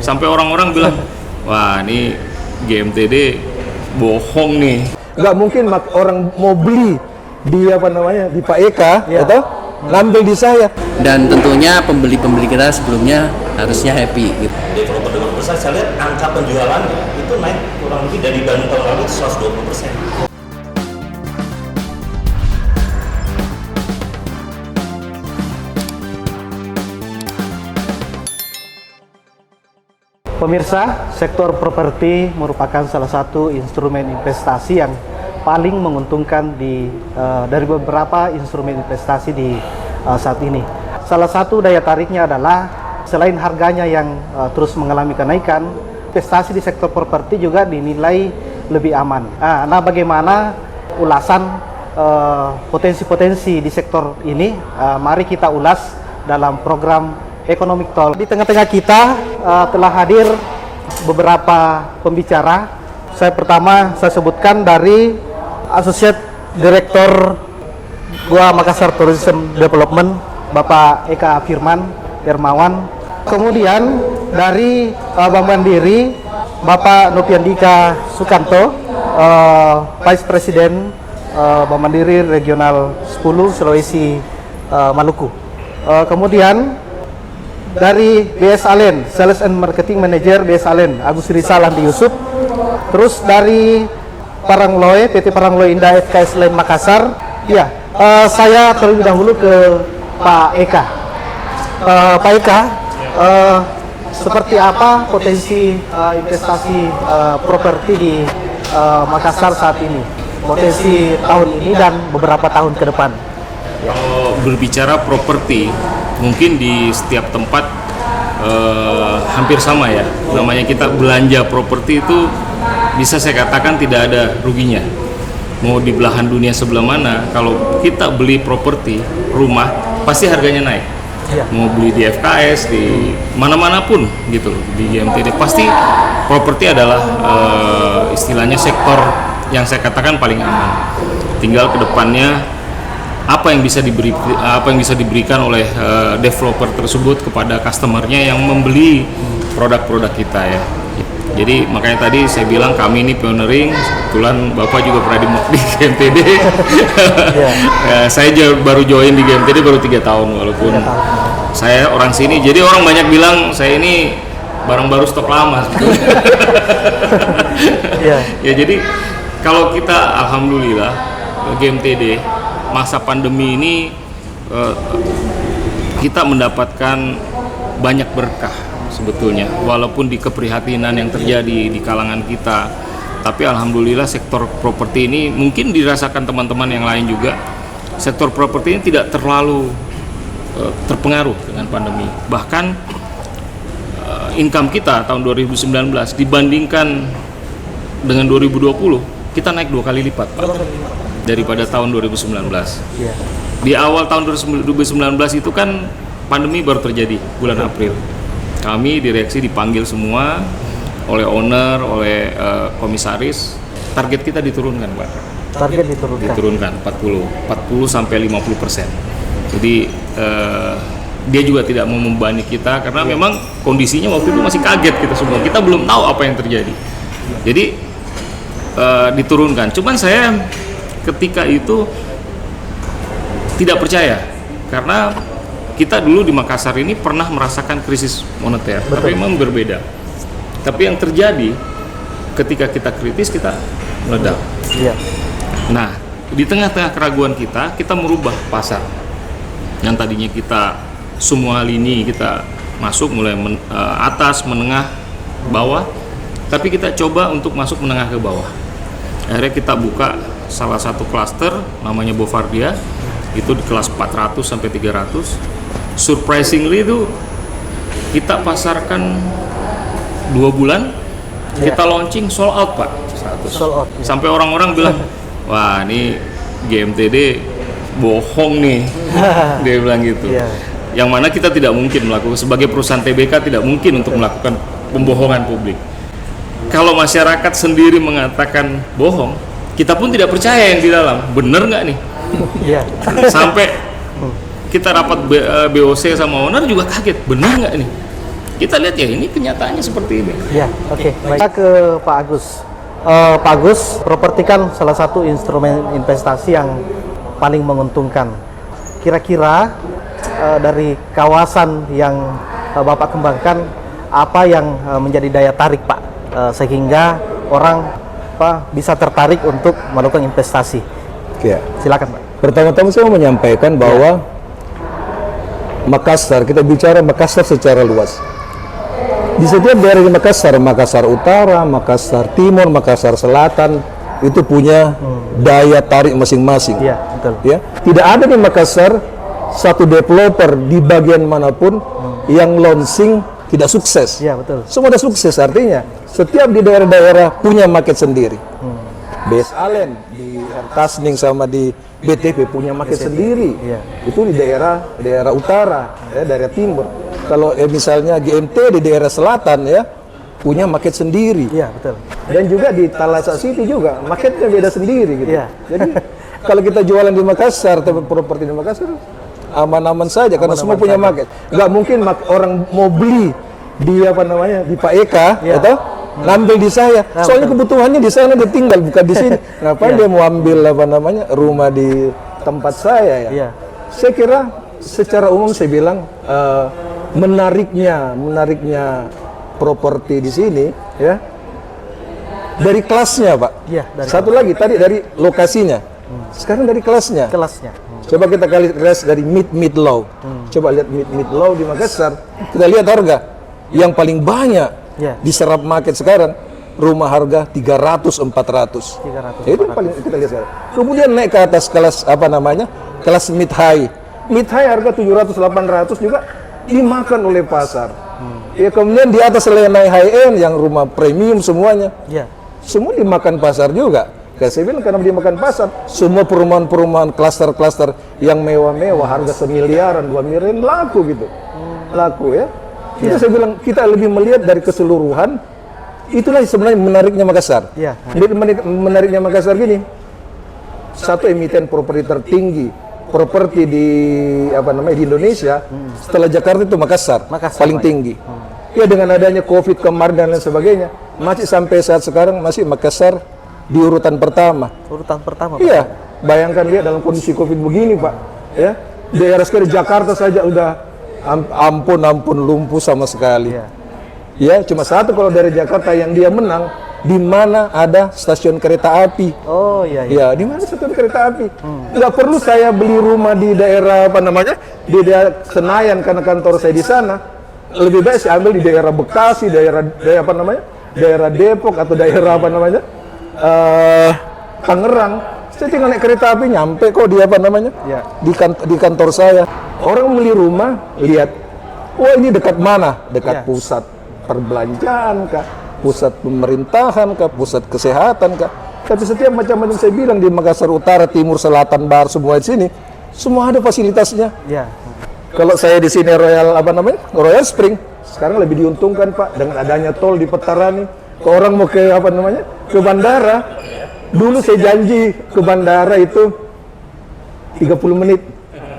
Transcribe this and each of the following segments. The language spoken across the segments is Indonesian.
Sampai orang-orang bilang, wah ini GMTD bohong nih. Nggak mungkin orang mau beli di di Pak Eka, atau ngambil di saya. Dan tentunya pembeli-pembeli kita sebelumnya harusnya happy gitu. Developer besar saya lihat angka penjualannya itu naik kurang lebih dari tahun lalu 120%. Pemirsa, sektor properti merupakan salah satu instrumen investasi yang paling menguntungkan dari beberapa instrumen investasi di saat ini. Salah satu daya tariknya adalah selain harganya yang terus mengalami kenaikan, investasi di sektor properti juga dinilai lebih aman. Nah, bagaimana ulasan potensi-potensi di sektor ini? Mari kita ulas dalam program Economic Talk. Di tengah-tengah kita telah hadir beberapa pembicara. Saya sebutkan dari Associate Director Goa Makassar Tourism Development, Bapak Eka Firman Hermawan. Kemudian dari Bank Mandiri, Bapak Nopiandika Sukanto, Vice President Bank Mandiri Regional 10 Sulawesi Maluku. Kemudian dari BS Alen, Sales and Marketing Manager BS Alen, Agus Rizal Andi Yusuf. Terus dari Parangloe, PT Parangloe Indah FKS Lain Makassar. Ya, saya terlebih dahulu ke Pak Eka. Pak Eka, seperti apa potensi investasi properti di Makassar saat ini? Potensi tahun ini dan beberapa tahun ke depan. Kalau berbicara properti, mungkin di setiap tempat hampir sama ya. Namanya kita belanja properti itu bisa saya katakan tidak ada ruginya. Mau di belahan dunia sebelah mana, kalau kita beli properti rumah pasti harganya naik. Mau beli di FKS, di mana-mana pun gitu, di GMTD pasti properti adalah istilahnya sektor yang saya katakan paling aman. Tinggal ke depannya apa yang bisa diberikan oleh developer tersebut kepada customernya yang membeli produk-produk kita ya. Jadi makanya tadi saya bilang kami ini pioneering. Kebetulan Bapak juga pernah di GMTD. Saya baru join di GMTD baru 3 tahun walaupun saya orang sini. Jadi orang banyak bilang saya ini barang baru stok lama. Ya jadi kalau kita alhamdulillah GMTD masa pandemi ini kita mendapatkan banyak berkah sebetulnya, walaupun di keprihatinan yang terjadi di kalangan kita, tapi alhamdulillah sektor properti ini mungkin dirasakan teman-teman yang lain juga. Sektor properti ini tidak terlalu terpengaruh dengan pandemi. Bahkan income kita tahun 2019 dibandingkan dengan 2020 kita naik 2 kali lipat, Pak, daripada tahun 2019. Di awal tahun 2019 itu kan pandemi baru terjadi bulan April. Kami direksi dipanggil semua oleh owner, oleh komisaris. Target kita diturunkan, Pak. Target diturunkan 40 sampai 50%. Jadi dia juga tidak mau membebani kita karena memang kondisinya waktu itu masih kaget kita semua. Kita belum tahu apa yang terjadi. Jadi diturunkan. Cuman saya ketika itu tidak percaya karena kita dulu di Makassar ini pernah merasakan krisis moneter. Betul. Tapi memang berbeda. Tapi yang terjadi ketika kita kritis kita meledak. Nah, di tengah-tengah keraguan kita merubah pasar. Yang tadinya kita semua lini kita masuk mulai atas, menengah, bawah, tapi kita coba untuk masuk menengah ke bawah. Akhirnya kita buka salah satu klaster namanya Bovardia, itu di kelas 400 sampai 300. Surprisingly itu kita pasarkan 2 bulan, kita launching sold out, Pak. 100. Sold out, ya. Sampai orang-orang bilang, wah ini GMTD bohong nih. Dia bilang gitu. Yang mana kita tidak mungkin melakukan, sebagai perusahaan TBK tidak mungkin untuk melakukan pembohongan publik. Kalau masyarakat sendiri mengatakan bohong, kita pun tidak percaya yang di dalam. Bener nggak nih? Iya. Sampai kita rapat BOC sama owner juga kaget, benar nggak ini? Kita lihat ya ini kenyataannya seperti ini. Ya, oke. Baik. Kita ke Pak Agus. Pak Agus, properti kan salah satu instrumen investasi yang paling menguntungkan. Kira-kira dari kawasan yang Bapak kembangkan, apa yang menjadi daya tarik Pak, sehingga orang bisa tertarik untuk melakukan investasi? Ya. Silakan Pak. Pertama-tama saya mau menyampaikan bahwa Makassar, kita bicara Makassar secara luas. Di setiap daerah di Makassar, Makassar Utara, Makassar Timur, Makassar Selatan, itu punya daya tarik masing-masing. Iya, betul. Ya, tidak ada di Makassar satu developer di bagian manapun yang launching tidak sukses. Iya, betul. Semua ada sukses, artinya setiap di daerah-daerah punya market sendiri. Base Allen di Tasning sama di BTP punya market sendiri. Iya. Itu di daerah utara, ya, daerah timur. Kalau misalnya GMT di daerah selatan ya punya market sendiri. Iya, betul. Dan juga di Talasa City juga marketnya beda sendiri gitu. Iya. Jadi kalau kita jualan di Makassar, tempat properti di Makassar aman-aman saja karena semua punya market. Nggak mungkin orang mau beli di di Pak Eka atau ngambil di saya. Soalnya kebutuhannya di sana dia tinggal, bukan di sini. Ngapain dia mau ambil rumah di tempat saya ya? Iya. Saya kira secara umum saya bilang menariknya properti di sini ya dari kelasnya Pak. Iya, Satu lagi tadi dari lokasinya. Sekarang dari kelasnya. Kelasnya. Coba kita kali kelas dari mid low. Coba lihat mid low di Makassar. Kita lihat harga yang paling banyak diserap market sekarang rumah harga 300-400. Itu paling kita lihat sekarang. Kemudian naik ke atas kelas kelas mid high. Mid high harga 700-800 juga dimakan oleh pasar. Ya, kemudian di atas naik high end yang rumah premium semuanya. Semua dimakan pasar juga. Kayak saya bilang karena dimakan pasar, semua perumahan-perumahan klaster-klaster yang mewah-mewah harga semiliaran, 2 miliaran laku gitu. Laku ya. Itu saya bilang kita lebih melihat dari keseluruhan. Itulah sebenarnya menariknya Makassar. Jadi menariknya Makassar gini. Satu emiten properti tertinggi properti di di Indonesia setelah Jakarta itu Makassar paling tinggi. Ya dengan adanya Covid kemarin dan lain sebagainya, masih sampai saat sekarang masih Makassar di urutan pertama. Urutan pertama. Iya, bayangkan lihat dalam kondisi Covid begini, Pak. Ya, daerah sekitar Jakarta saja udah ampun lumpuh sama sekali. Ya, cuma satu kalau dari Jakarta yang dia menang, di mana ada stasiun kereta api. Oh iya. Ya, di mana stasiun kereta api? Nggak perlu saya beli rumah di daerah di daerah Senayan karena kantor saya di sana. Lebih baik saya ambil di daerah Bekasi, daerah Depok atau daerah Tangerang. Saya tinggal naik kereta api nyampe kok di kantor saya. Orang beli rumah lihat, wah ini dekat mana? Dekat pusat perbelanjaan kah? Pusat pemerintahan kah, pusat kesehatan kah. Tapi setiap macam-macam saya bilang di Makassar Utara, Timur, Selatan, Barat, semua di sini, semua ada fasilitasnya. Kalau saya di sini Royal Spring, sekarang lebih diuntungkan Pak dengan adanya tol di Petarani. Kalau orang mau ke ke bandara, dulu saya janji ke bandara itu 30 menit.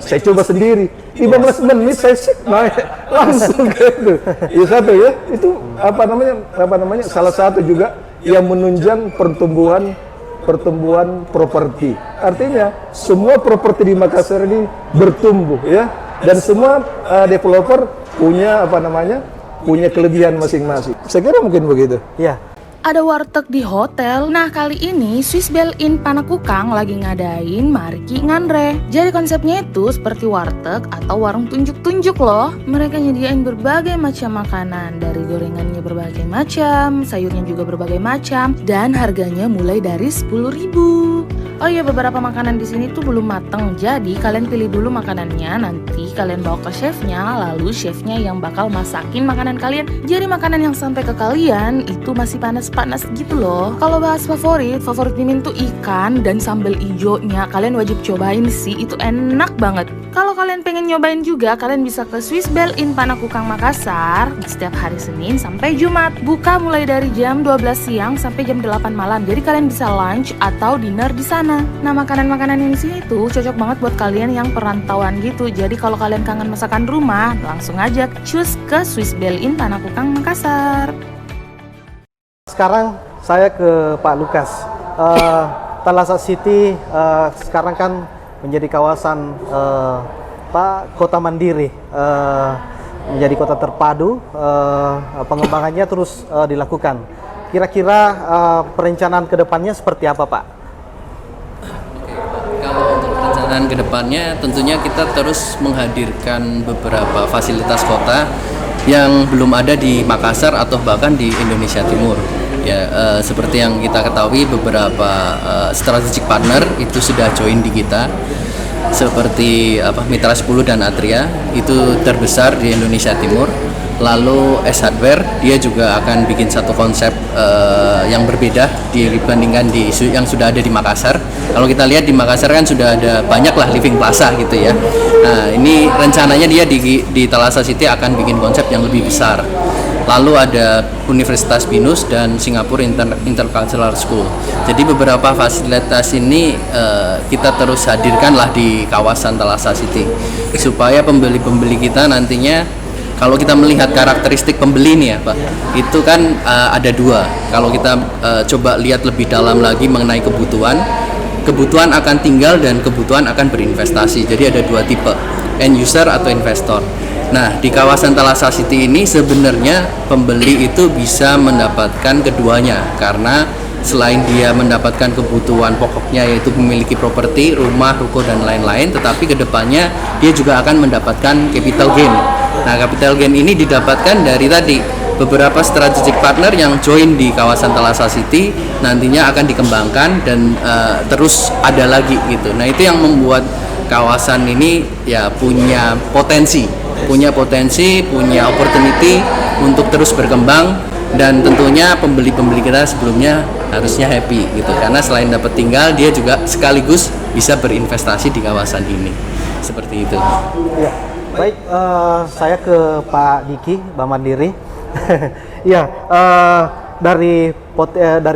Saya coba sendiri, 15 menit saya naik langsung gitu. Itu salah satu juga yang menunjang pertumbuhan properti. Artinya semua properti di Makassar ini bertumbuh ya, dan semua developer punya punya kelebihan masing-masing. Saya kira mungkin begitu. Ada warteg di hotel. Nah, kali ini Swiss Bell Inn Panakukang lagi ngadain Mariki Ngandre. Jadi konsepnya itu seperti warteg atau warung tunjuk-tunjuk loh. Mereka nyediain berbagai macam makanan, dari gorengannya berbagai macam, sayurnya juga berbagai macam, dan harganya mulai dari 10.000. Oh iya, beberapa makanan di sini tuh belum mateng. Jadi kalian pilih dulu makanannya, nanti kalian bawa ke chefnya, lalu chefnya yang bakal masakin makanan kalian. Jadi makanan yang sampai ke kalian itu masih panas gitu loh. Kalau bahas favorit Mimin tuh ikan dan sambal ijonya. Kalian wajib cobain sih, itu enak banget. Kalau kalian pengen nyobain juga, kalian bisa ke Swiss Bell Inn Panakukang Makassar setiap hari Senin sampai Jumat. Buka mulai dari jam 12 siang sampai jam 8 malam. Jadi kalian bisa lunch atau dinner di sana. Nah, makanan-makanan yang di sini tuh cocok banget buat kalian yang perantauan gitu. Jadi kalau kalian kangen masakan rumah, langsung aja cus ke Swiss Bell Inn Panakukang Makassar. Sekarang saya ke Pak Lukas. Thalassa City sekarang kan menjadi kawasan kota mandiri, menjadi kota terpadu, pengembangannya terus dilakukan. Kira-kira perencanaan kedepannya seperti apa, Pak? Kalau untuk perencanaan kedepannya, tentunya kita terus menghadirkan beberapa fasilitas kota yang belum ada di Makassar atau bahkan di Indonesia Timur. Ya, seperti yang kita ketahui, beberapa strategic partner itu sudah join di kita, seperti Mitra 10 dan Atria itu terbesar di Indonesia Timur. Lalu S Hardware dia juga akan bikin satu konsep yang berbeda dibandingkan yang sudah ada di Makassar. Kalau kita lihat di Makassar kan sudah ada banyak lah living plaza gitu ya. Nah, ini rencananya dia di Thalassa City akan bikin konsep yang lebih besar. Lalu ada Universitas Binus dan Singapore Intercultural School. Jadi beberapa fasilitas ini kita terus hadirkanlah di kawasan Thalassa City supaya pembeli-pembeli kita nantinya, kalau kita melihat karakteristik pembeli nih ya Pak, itu kan ada dua. Kalau kita coba lihat lebih dalam lagi mengenai kebutuhan akan tinggal dan kebutuhan akan berinvestasi. Jadi ada dua tipe, end user atau investor. Nah, di kawasan Thalassa City ini sebenarnya pembeli itu bisa mendapatkan keduanya, karena selain dia mendapatkan kebutuhan pokoknya yaitu memiliki properti, rumah, ruko dan lain-lain, tetapi kedepannya dia juga akan mendapatkan capital gain. Nah, capital gain ini didapatkan dari tadi beberapa strategic partner yang join di kawasan Thalassa City, nantinya akan dikembangkan dan terus ada lagi gitu. Nah, itu yang membuat kawasan ini ya punya potensi, punya opportunity untuk terus berkembang, dan tentunya pembeli-pembeli kita sebelumnya harusnya happy gitu, karena selain dapat tinggal, dia juga sekaligus bisa berinvestasi di kawasan ini, seperti itu. Ya, baik, saya ke Pak Diki, Bank Mandiri. Ya, dari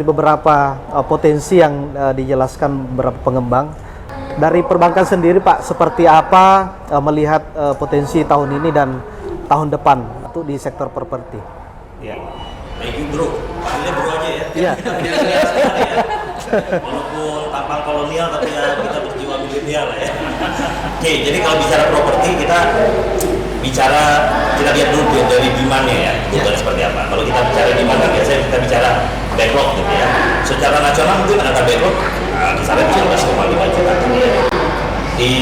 beberapa potensi yang dijelaskan beberapa pengembang, dari perbankan sendiri Pak, seperti apa melihat potensi tahun ini dan tahun depan untuk di sektor properti? Ya, thank you bro, panggilnya bro aja ya. Iya. Walaupun tampang kolonial tapi ya kita berjiwa milenial ya. Oke, jadi kalau bicara properti kita lihat dulu dari demand-nya ya, kebutuhan seperti apa. Kalau kita bicara demand kan biasanya kita bicara backlog gitu ya. Secara nasional mungkin angka backlog kisaran 12,5 juta. Di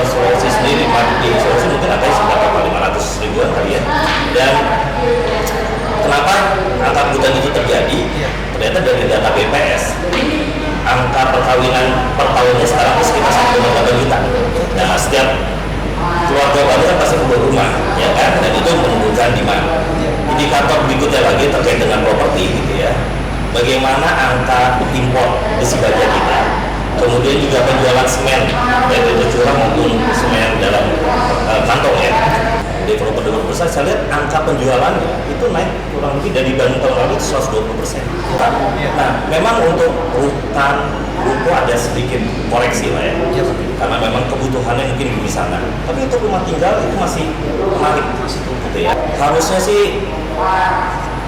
Sulawesi sendiri, di Sulawesi mungkin angkanya sekitar 500 ribuan kali ya. Dan kenapa angka kebutuhan itu terjadi? Ternyata dari data BPS, angka perkawinan per tahunnya sekarang sekitar 1,8 juta. Nah, setiap keluarga baru kan pasti punya rumah, ya kan? Dan itu menunjukkan demand. Indikator berikutnya lagi terkait dengan properti gitu ya. Bagaimana angka impor besi baja kita, kemudian juga penjualan semen, baik itu curah maupun semen dalam kantong ya. Developer besar, saya lihat angka penjualannya itu naik kurang lebih dari dibanding tahun lalu itu 120%. Nah, memang untuk rutan, ruko ada sedikit koreksi lah ya, karena memang kebutuhannya mungkin di sana. Tapi untuk rumah tinggal itu masih menarik gitu ya. Harusnya sih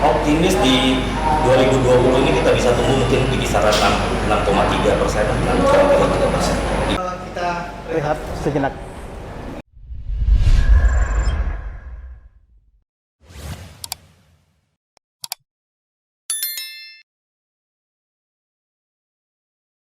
optimis di 2020 ini kita bisa tumbuh mungkin di kisaran 6,3%. Kita lihat sejenak.